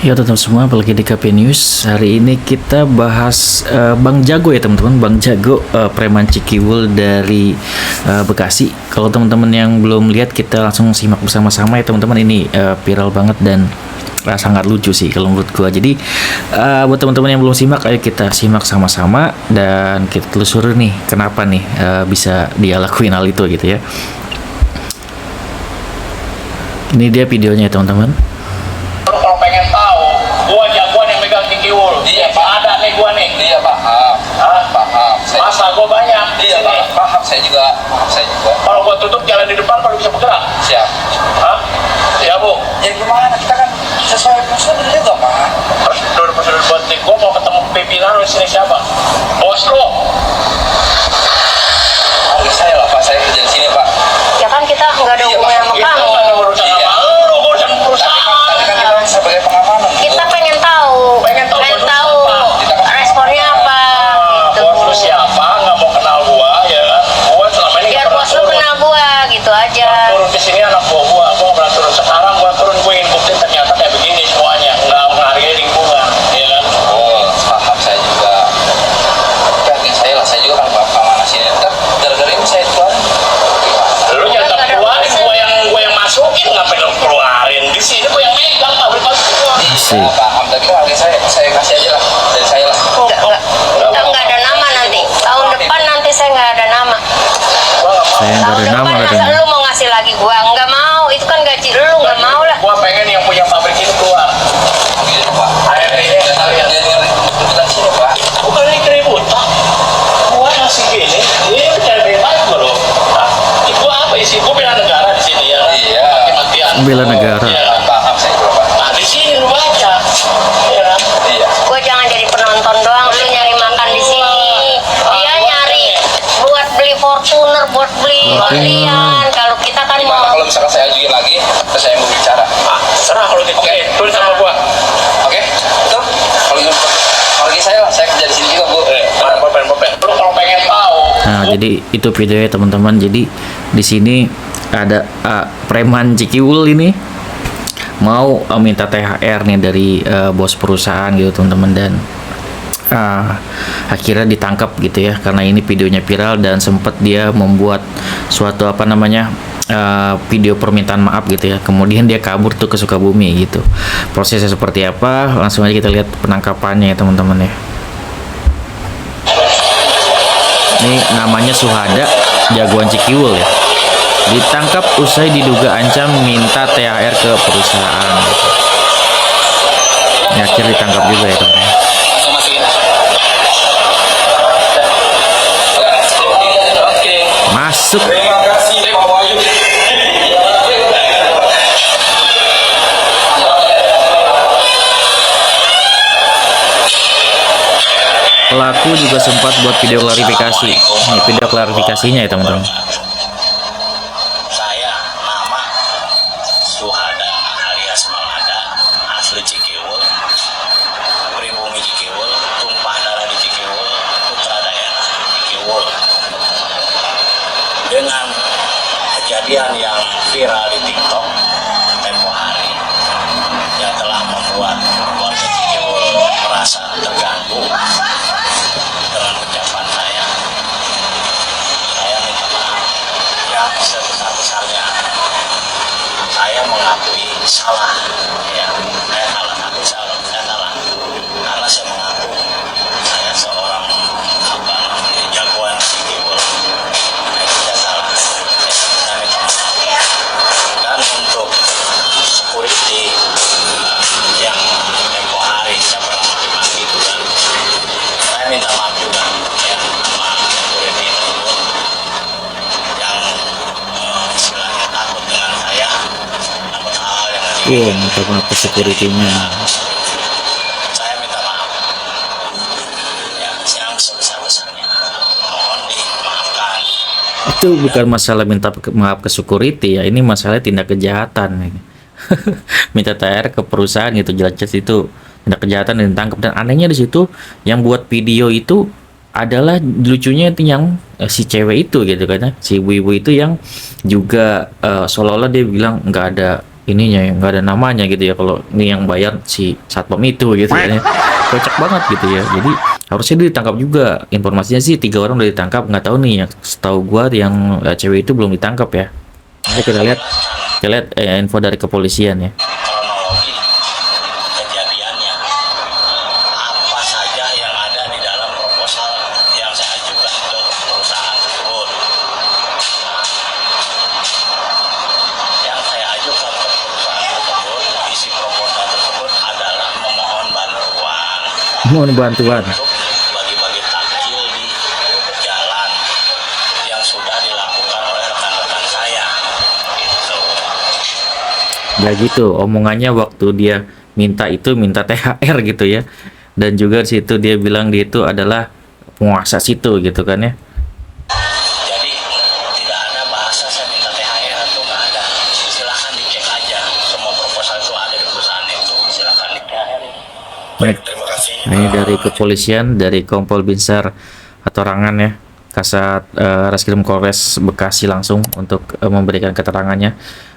Ya teman-teman semua, apalagi di KP News. Hari ini kita bahas Bang Jago ya teman-teman. Bang Jago, preman Cikiwul dari Bekasi. Kalau teman-teman yang belum lihat, kita langsung simak bersama-sama ya teman-teman. Ini viral banget dan sangat lucu sih kalau menurut gua. Jadi buat teman-teman yang belum simak, ayo kita simak sama-sama dan kita telusuri nih kenapa nih bisa dia lakuin hal itu gitu ya. Ini dia videonya ya teman-teman. Kalau pengen tahu, gua jagoan yang megang Cikiwul. Iya, Pak. Ada nih gua nih. Iya, paham. Hah? Paham. Masa gua banyak di Iya, sini. Pak. Paham saya juga. Kalau gua tutup jalan di depan baru bisa bergerak. Siap. Hah? Ya, Bu. Ya gimana? Kita kan sesuai prosedur juga, Pak. Prosedur buat nih. Gua mau ketemu pimpinan lu di sini siapa? Bos lu. Harga saya lah, Pak. Saya kerja di sini, Pak. Ya kan kita nggak ada Iya, hubungan Pak. sama Itu kamu. nggak ada urusan Iya. sama lu, urusan perusahaan. Tapi kan kita sebagai pengamanan. Bu. Kita pengen tahu, Pengen tahu bos lu siapa? Kita kan responnya apa. Ah, Gitu. bos lu siapa? Nggak mau kenal gua ya kan? Gua selama ini Biar nggak bos pernah lu turun. kenal gua, gitu aja. Turun ke sini anak gua nggak pernah turun. Sekarang gua turun, gua ingin buktiin ternyata kayak begini semuanya, nggak menghargai lingkungan, ya kan? Oh, paham saya juga. Tapi saya lah, saya juga kan pengamanan sini. Ntar gara-gara ini saya keluarin. Lu jangan tak keluarin, gua yang masukin, ngapain lu keluarin? Di sini gua yang megang pabrik gua. Asik. Iya, paham. Tapi kan harga saya kasih aja lah. Dari saya lah. Enggak. Kita nggak ada nama nanti. Tahun depan nanti saya nggak ada nama. Gua nggak mau. Saya nggak Tahun ada depan nama masa katanya. lu mau ngasih lagi gua? Nggak mau. Itu kan gaji lu, nggak mau lah. Gua pengen yang punya pabrik ini keluar. Gitu, Pak. Ayo, ini kalian. Jadi kebetulan sini, Pak. Bukan ini keributan. Gua ngasih gini, ini cari bebas gua loh. Nah, gua apa isi? Gua bela negara di sini ya. Iya. Mati-matian. Bela negara. Iya. Paham saya juga, Pak. Nah, di sini lu baca. Ya kan? Iya. Gua jangan jadi penonton doang. Lu nyari makan di sini. Dia nyari buat beli Fortuner, buat beli berlian. Kalau kita kan Gimana mau. kalau misalkan saya ajuin lagi, terus saya mau bicara? Ah, serah kalau gitu. Oke, tulis sama gua. Oke? Betul? Kalau gitu, apalagi saya lah, saya kerja di sini juga, Bu. Popen. Lu kalau pengen tahu. Nah, jadi itu videonya teman-teman. Jadi di sini ada preman Cikiwul ini mau minta THR nih dari bos perusahaan gitu teman-teman, dan akhirnya ditangkap gitu ya, karena ini videonya viral dan sempat dia membuat suatu video permintaan maaf gitu ya. Kemudian dia kabur tuh ke Sukabumi gitu. Prosesnya seperti apa? Langsung aja kita lihat penangkapannya ya teman-teman ya. Ini namanya Suhada, jagoan Cikiwul ya. Ditangkap usai diduga ancam minta THR ke perusahaan. Ya, akhirnya ditangkap juga ya teman-teman. Langsung masukin. Oke. Masuk. Terima kasih, Pak Wahyu. Pelaku juga sempat buat video klarifikasi. Ini video klarifikasinya ya teman-teman. Saya nama Suhada alias Malada, asli Cikiwul, pribumi Cikiwul, tumpah darah di Cikiwul, putra daerah Cikiwul. Dengan kejadian yang viral di TikTok tempo hari yang telah membuat warga Cikiwul merasa terganggu dengan ucapan saya minta maaf yang sebesar-besarnya. Saya mengakui salah, ya, saya salah, karena saya mengaku saya seorang jagoan Cikiwul. Saya salah, saya minta maaf. Dan untuk security yang tempo hari saya pernah maki-maki itu kan, saya minta maaf juga ya sama security tersebut yang istilahnya takut dengan saya, takut hal-hal yang Minta maaf ke security-nya. saya minta maaf ya yang sebesar-besarnya, mohon dimaafkan. Itu bukan masalah minta maaf ke security ya, ini masalah tindak kejahatan. Minta THR ke perusahaan gitu, jelas-jelas itu tindak kejahatan dan ditangkap. Dan anehnya di situ yang buat video itu adalah lucunya itu yang si cewek itu gitu kan ya, si ibu-ibu itu yang juga seolah-olah dia bilang nggak ada ininya ya, nggak ada namanya gitu ya, kalau ini yang bayar si satpam itu gitu ya. Kocak banget gitu ya. Jadi harusnya dia ditangkap juga. Informasinya sih 3 orang udah ditangkap, nggak tahu nih yang setahu gua yang cewek itu belum ditangkap ya. Nanti kita lihat info dari kepolisian ya. kronologi kejadiannya, apa saja yang ada di dalam proposal yang saya ajukan ke perusahaan tersebut. Yang saya ajukan ke perusahaan tersebut, isi proposal tersebut adalah memohon bantuan Mohon bantuan. untuk bagi-bagi takjil di jalan yang sudah dilakukan oleh rekan-rekan saya. Gitu. Ya gitu, omongannya waktu dia minta THR gitu ya. Dan juga di situ dia bilang dia itu adalah penguasa situ gitu kan ya. Jadi tidak ada bahasa saya minta THR itu nggak ada. Silahkan dicek aja, semua proposal itu ada di perusahaan itu. Silahkan di THR. Baik. Terima kasih. Nah, ini dari kepolisian, dari Kompol Binsar Hatorangan ya, Kasat Reskrim Polres Bekasi langsung untuk memberikan keterangannya.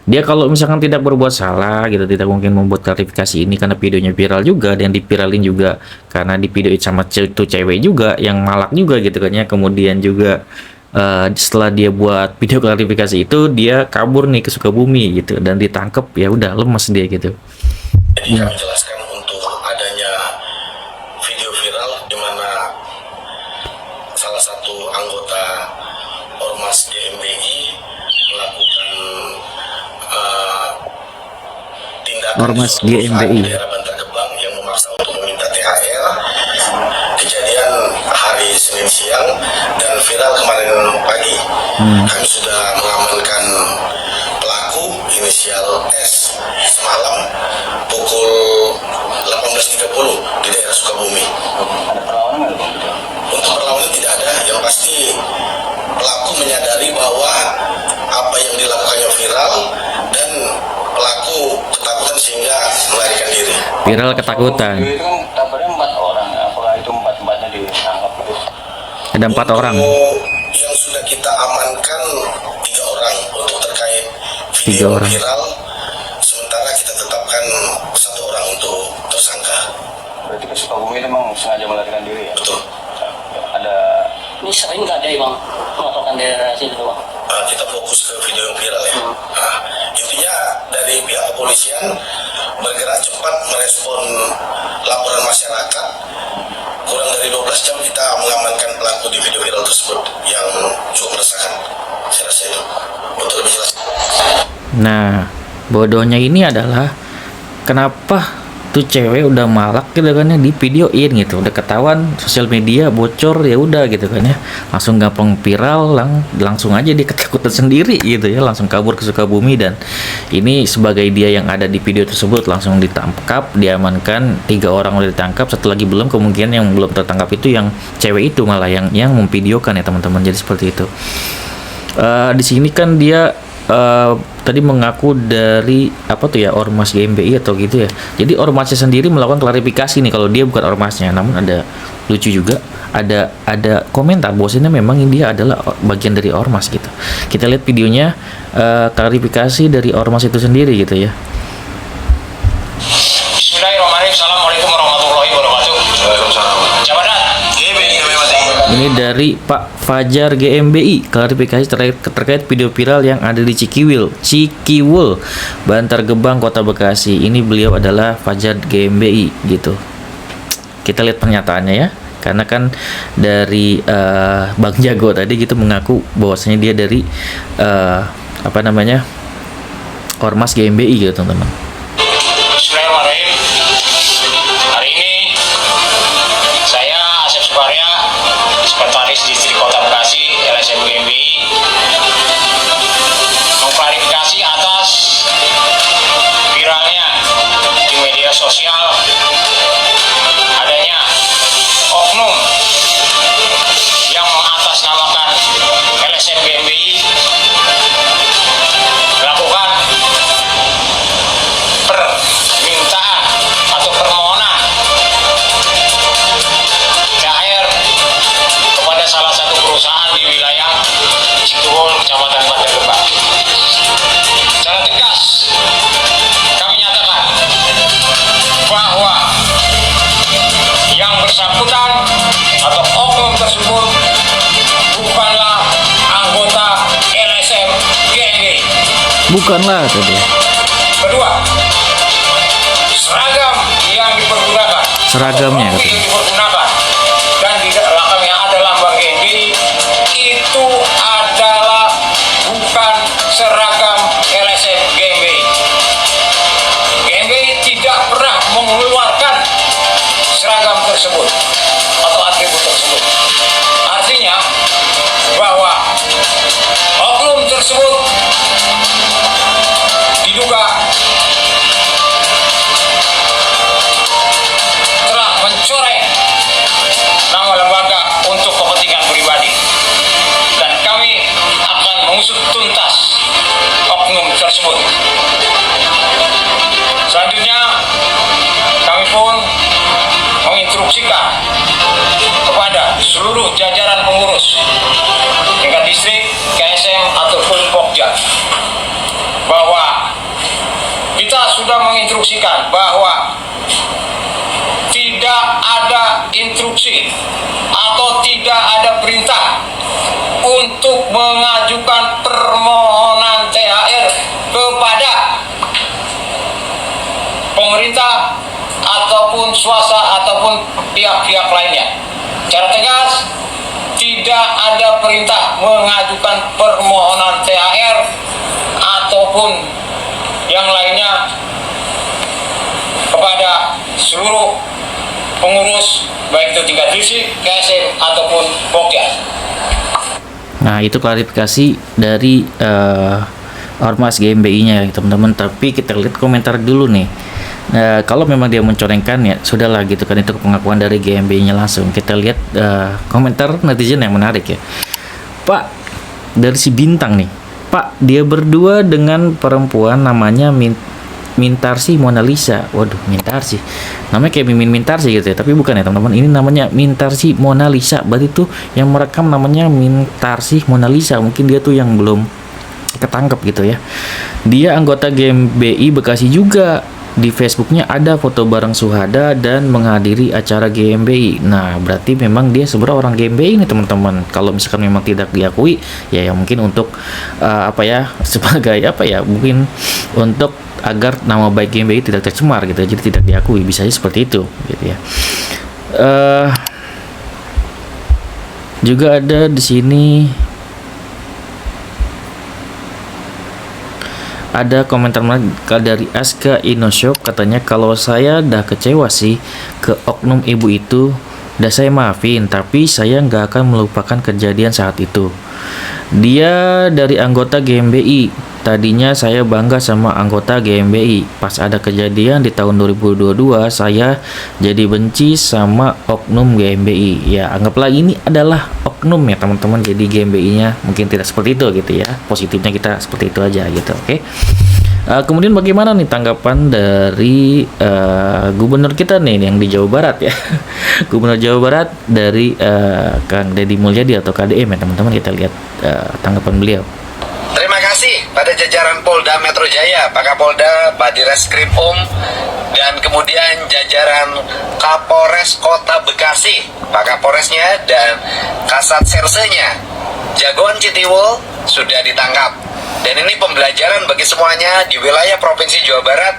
Dia kalau misalkan tidak berbuat salah gitu, tidak mungkin membuat klarifikasi ini karena videonya viral juga, dan dipiralin juga karena di video sama itu cewek juga yang malak juga gitu kan ya. Kemudian juga setelah dia buat video klarifikasi itu, dia kabur nih ke Sukabumi gitu dan ditangkap, ya udah lemes dia gitu. Jadi kami jelaskan untuk adanya video viral di mana salah satu anggota Ormas GMBI melakukan tindakan Ormas kesurupan GMBI. di daerah Bantar Gebang yang memaksa untuk meminta THR. Kejadian hari Senin siang dan viral kemarin pagi. Kami sudah mengamankan pelaku inisial S semalam pukul 18.30 di daerah Sukabumi. Ada perlawanan nggak Bang? Untuk perlawanan tidak ada, yang pasti pelaku menyadari bahwa apa yang dilakukannya viral dan pelaku ketakutan sehingga melarikan diri. Viral ketakutan. Itu kan kabarnya 4 orang, apakah itu 4-4-nya ditangkap gitu? Ada 4 orang. Untuk yang sudah kita amankan 3 orang untuk terkait video 3 orang. viral. Sementara kita tetapkan 1 orang untuk tersangka. Berarti ke Sukabumi itu memang sengaja melarikan diri ya? Betul. Ada Ini sering nggak ada bang melakukan daerah situ bang? Kita fokus ke video yang viral ya. Intinya dari pihak kepolisian bergerak cepat merespon laporan masyarakat. Kurang dari 12 jam kita mengamankan pelaku di video viral tersebut yang cukup meresahkan. Saya rasa itu untuk lebih jelas. Nah, bodohnya ini adalah kenapa tuh cewek udah malak gitu kan ya, di videoin gitu, udah ketahuan sosial media bocor, ya udah gitu kan ya, langsung gampang viral, langsung aja dia ketakutan sendiri gitu ya, langsung kabur ke Sukabumi. Dan ini sebagai dia yang ada di video tersebut langsung ditangkap, diamankan, 3 orang udah ditangkap, satu lagi belum, kemungkinan yang belum tertangkap itu yang cewek itu malah yang memvideokan ya teman-teman. Jadi seperti itu. Di sini kan dia tadi mengaku dari apa tuh ya, Ormas GMBI atau gitu ya. Jadi ormasnya sendiri melakukan klarifikasi nih kalau dia bukan ormasnya. Namun ada lucu juga, ada komentar bahwasanya memang dia adalah bagian dari ormas gitu. Kita lihat videonya, klarifikasi dari ormas itu sendiri gitu ya. Bismillahirrahmanirrahim. Assalamualaikum warahmatullahi wabarakatuh. Waalaikumsalam. Jabatan. Ini dari Pak Fajar GMBI, klarifikasi terkait video viral yang ada di Cikiwul, Bantar Gebang, Kota Bekasi. Ini beliau adalah Fajar GMBI gitu. Kita lihat pernyataannya ya, karena kan dari Bang Jago tadi gitu mengaku bahwasanya dia dari apa namanya, Ormas GMBI gitu teman-teman. Bismillahirrahmanirrahim. Hari ini saya Asep Suparya, Sekretaris Distrik Kota Bekasi, LSM GMBI, mengklarifikasi atas viralnya di media sosial adanya oknum yang mengatasnamakan LSM GMBI melakukan Bukanlah tadi. Kedua, seragam yang dipergunakan. Seragamnya Yang katanya. dipergunakan dan di belakangnya ada lambang GMBI itu adalah bukan seragam LSM GMBI. GMBI tidak pernah mengeluarkan seragam tersebut atau atribut tersebut. Artinya bahwa oknum tersebut diduga telah mencoreng nama lembaga untuk kepentingan pribadi, dan kami akan mengusut tuntas oknum tersebut. Selanjutnya, kami pun menginstruksikan kepada seluruh jajaran pengurus tingkat distrik, KSM ataupun Pokja bahwa kita sudah menginstruksikan bahwa tidak ada instruksi atau tidak ada perintah untuk mengajukan permohonan THR kepada pemerintah ataupun swasta ataupun pihak-pihak lainnya. Secara tegas, tidak ada perintah mengajukan permohonan THR ataupun yang lainnya kepada seluruh pengurus baik itu tingkat distrik, KSM ataupun Pokja. Nah, itu klarifikasi dari Ormas GMBI-nya teman-teman. Tapi kita lihat komentar dulu nih. Kalau memang dia mencorengkan ya sudahlah gitu kan, itu pengakuan dari GMBI-nya langsung. Kita lihat komentar netizen yang menarik ya. Pak, dari si Bintang nih. Pak, dia berdua dengan perempuan namanya Mintarsi Mona Lisa. Waduh, Mintarsi. Namanya kayak Mimin Mintarsi gitu ya, tapi bukan ya teman-teman. Ini namanya Mintarsi Mona Lisa. Berarti tuh yang merekam namanya Mintarsi Mona Lisa. Mungkin dia tuh yang belum ketangkep gitu ya. Dia anggota GMBI Bekasi juga. Di Facebooknya ada foto bareng Suhada dan menghadiri acara GMBI. Nah, berarti memang dia sebenarnya orang GMBI ini teman-teman. Kalau misalkan memang tidak diakui, ya mungkin untuk sebagai mungkin untuk agar nama baik GMBI tidak tercemar gitu, jadi tidak diakui, bisa aja seperti itu gitu ya. Juga ada di sini ada komentar dari Aska Inoshop, katanya kalau saya dah kecewa sih ke oknum ibu itu, dah saya maafin, tapi saya nggak akan melupakan kejadian saat itu. Dia dari anggota GMBI. Tadinya saya bangga sama anggota GMBI. Pas ada kejadian di tahun 2022, saya jadi benci sama oknum GMBI. Ya, anggaplah ini adalah oknum ya teman-teman. Jadi GMBI-nya mungkin tidak seperti itu gitu ya. Positifnya kita seperti itu aja gitu. Oke. Kemudian bagaimana nih tanggapan dari gubernur kita nih yang di Jawa Barat ya. Gubernur Jawa Barat dari Kang Deddy Mulyadi atau KDM ya teman-teman. Kita lihat tanggapan beliau. Terima kasih pada jajaran Polda Metro Jaya, Pak Kapolda, Pak Direskrim dan kemudian jajaran Kapolres Kota Bekasi, Pak Kapolresnya dan Kasat Sersenya. Jagoan Citiwul sudah ditangkap. Dan ini pembelajaran bagi semuanya di wilayah Provinsi Jawa Barat.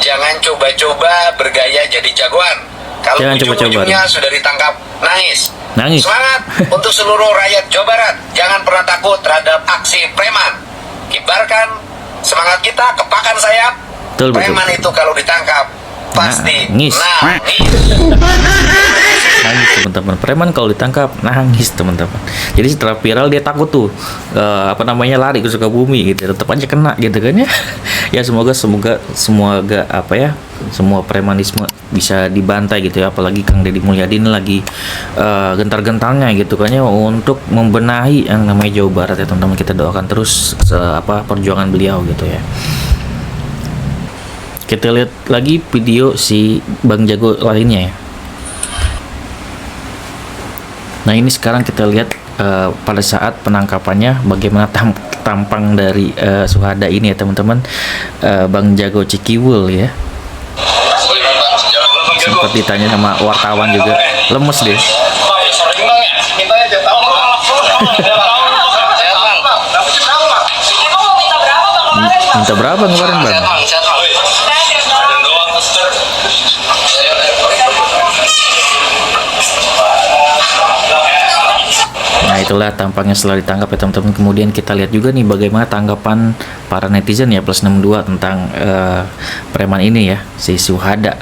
Jangan coba-coba bergaya jadi jagoan. Kalau ujung-ujungnya sudah ditangkap, nangis. Semangat untuk seluruh rakyat Jawa Barat. Jangan pernah takut terhadap aksi preman. Kibarkan semangat kita, kepakan sayap. Preman itu kalau ditangkap pasti nangis. Nangis teman-teman. Preman kalau ditangkap nangis teman-teman. Jadi setelah viral dia takut tuh lari ke Sukabumi gitu. Tetap aja kena gitu kan ya. Ya semoga semua premanisme bisa dibantai gitu ya. Apalagi Kang Deddy Mulyadi ini lagi gentar-gentarnya gitu kan ya untuk membenahi yang namanya Jawa Barat ya teman-teman. Kita doakan terus perjuangan beliau gitu ya. Kita lihat lagi video si Bang Jago lainnya ya. Nah ini sekarang kita lihat pada saat penangkapannya bagaimana tampang dari Suhada ini ya teman-teman. Bang Jago Cikiwul ya. Sempat ditanya sama wartawan juga, lemes deh. Minta berapa kemarin bang? Sehat bang, sehat bang. Ada doang, Mister. Nah itulah tampaknya setelah ditangkap ya teman-teman. Kemudian kita lihat juga nih bagaimana tanggapan para netizen ya plus 62 tentang preman ini ya, si Suhada,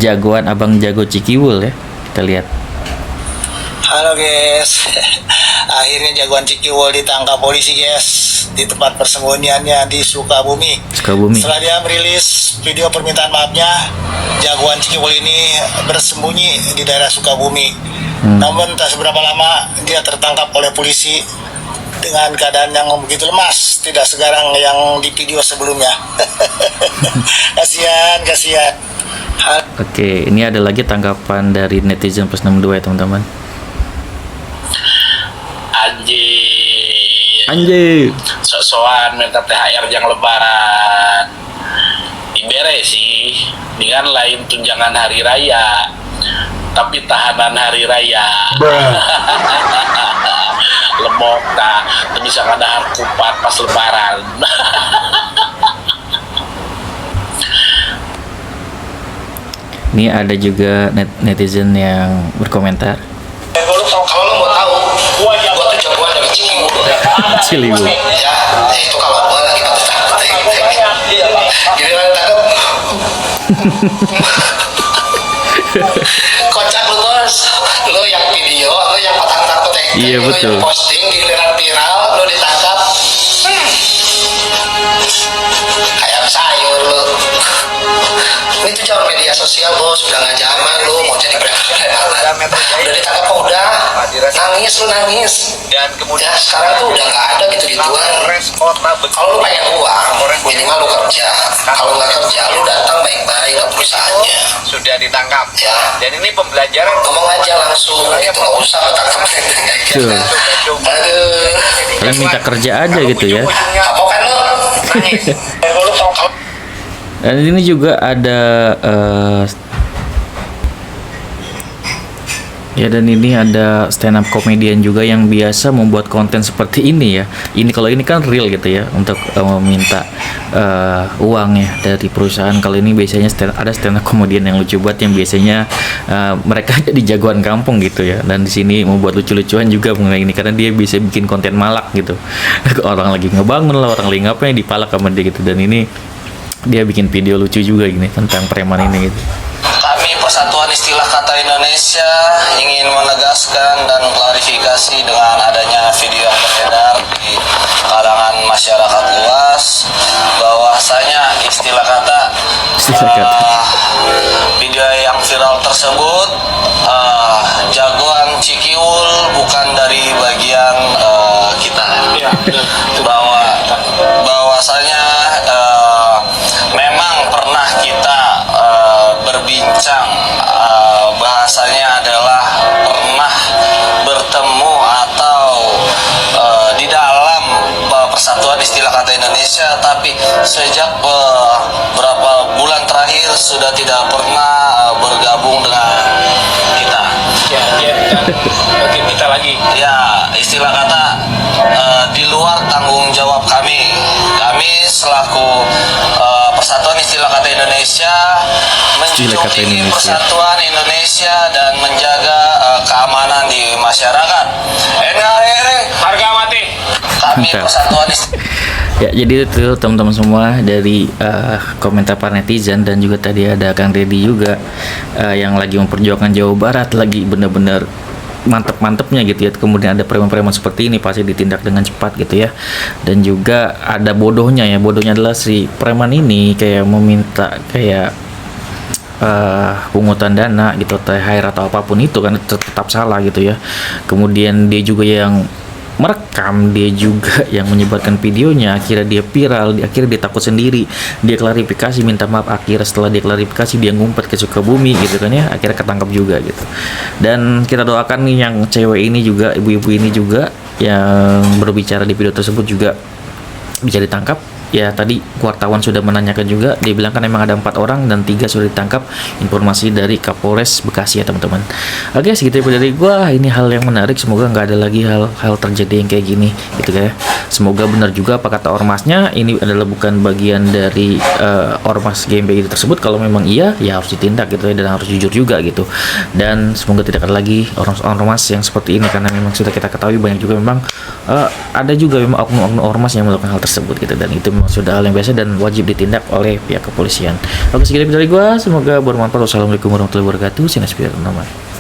jagoan abang jago Cikiwul ya. Kita lihat. Halo guys, akhirnya jagoan Cikiwul ditangkap polisi guys di tempat persembunyiannya di Sukabumi. Setelah dia merilis video permintaan maafnya, jagoan Cikiwul ini bersembunyi di daerah Sukabumi. Namun tak seberapa lama dia tertangkap oleh polisi dengan keadaan yang begitu lemas, tidak segarang yang di video sebelumnya. Kasihan. Oke, ini ada lagi tanggapan dari netizen plus 62 ya teman-teman. Anjir. Sok-sokan minta THR yang lebaran. Dibere sih, dengan lain tunjangan hari raya. Tapi tahanan hari raya. Lemok dah, bisa ngadahar kupat pas lebaran. Ini ada juga netizen yang berkomentar. Kalau lo mau tahu, gua tuh jagoan dari Cikiwul. Ciliwul. Ya, itu kalau gua lagi takut. Giliran tangkap. Kocak lu bos, lu yang video, lu yang patang-patang Iya, lu betul. yang posting giliran viral, lu ditangkap. Kayak sayur lu. Ini tuh jangan media sosial bos, udah gak zaman lu mau jadi preman. Udah ditangkap kok udah, nangis lu nangis. Dan kemudian sekarang tuh udah gak ada gitu-gituan. Kalau lu pengen uang, minimal lu kerja. Kalau nggak kerja, lu datang baik-baik ke perusahaannya. Sudah ditangkap. Ya. Dan ini pembelajaran. Ngomong aja langsung. Itu nggak usah tangkap. Tuh. Aduh. Kalian minta kerja aja gitu ya. Kapok kan lu? Nangis. Dan ini juga ada ya, dan ini ada stand up komedian juga yang biasa membuat konten seperti ini ya. Ini kalau ini kan real gitu ya, untuk meminta uang ya dari perusahaan. Kalau ini biasanya ada stand up komedian yang lucu banget, yang biasanya mereka jadi jagoan kampung gitu ya. Dan di sini membuat lucu-lucuan juga mengenai ini karena dia bisa bikin konten malak gitu. Orang lagi ngebangun lah, orang lagi ngapain dipalak sama dia gitu. Dan ini dia bikin video lucu juga gini tentang preman ini gitu. Kami Persatuan Istilah Kata Indonesia ingin menegaskan dan klarifikasi dengan adanya video yang beredar di kalangan masyarakat luas bahwasanya istilah kata video yang viral tersebut jagoan Cikiwul bukan dari bagian kita. Bahwasanya memang pernah kita berbincang, bahasanya adalah pernah bertemu atau di dalam Persatuan Istilah Kata Indonesia, tapi sejak beberapa bulan terakhir sudah tidak pernah bergabung dengan kita. Oke, kita lagi. Ya, istilah kata di luar tanggung jawab kami. Kami selaku Persatuan Istilah Kata Indonesia menjunjung Persatuan Indonesia dan menjaga keamanan di masyarakat. NKRI Harga mati. kami Persatuan Ya, jadi itu teman-teman semua dari komentar para netizen. Dan juga tadi ada Kang Deddy juga yang lagi memperjuangkan Jawa Barat, lagi bener-bener mantep-mantepnya gitu ya. Kemudian ada preman-preman seperti ini pasti ditindak dengan cepat gitu ya. Dan juga ada bodohnya ya, bodohnya adalah si preman ini kayak meminta kayak pungutan dana gitu, THR atau apapun itu kan tetap salah gitu ya. Kemudian dia juga yang merekam, dia juga yang menyebarkan videonya, akhirnya dia viral, akhirnya dia takut sendiri, dia klarifikasi minta maaf, akhirnya setelah dia klarifikasi dia ngumpet ke Sukabumi gitu kan ya, akhirnya ketangkap juga gitu. Dan kita doakan nih yang cewek ini juga, ibu-ibu ini juga yang berbicara di video tersebut juga bisa ditangkap. Ya tadi wartawan sudah menanyakan juga, dia bilang kan memang ada 4 orang dan 3 sudah ditangkap, informasi dari Kapolres Bekasi ya teman-teman. Oke, segitu dari gua, ini hal yang menarik, semoga nggak ada lagi hal-hal terjadi yang kayak gini gitu ya. semoga benar juga apa kata ormasnya, ini adalah bukan bagian dari ormas GMBI tersebut. Kalau memang iya, ya harus ditindak gitu ya, dan harus jujur juga gitu. Dan semoga tidak ada lagi ormas yang seperti ini, karena memang sudah kita ketahui banyak juga memang ada juga memang oknum-oknum ormas yang melakukan hal tersebut gitu, dan itu memang sudah hal yang biasa dan wajib ditindak oleh pihak kepolisian. Oke, segitu dari gua, semoga bermanfaat. Wassalamualaikum warahmatullahi wabarakatuh. Sinas Nama.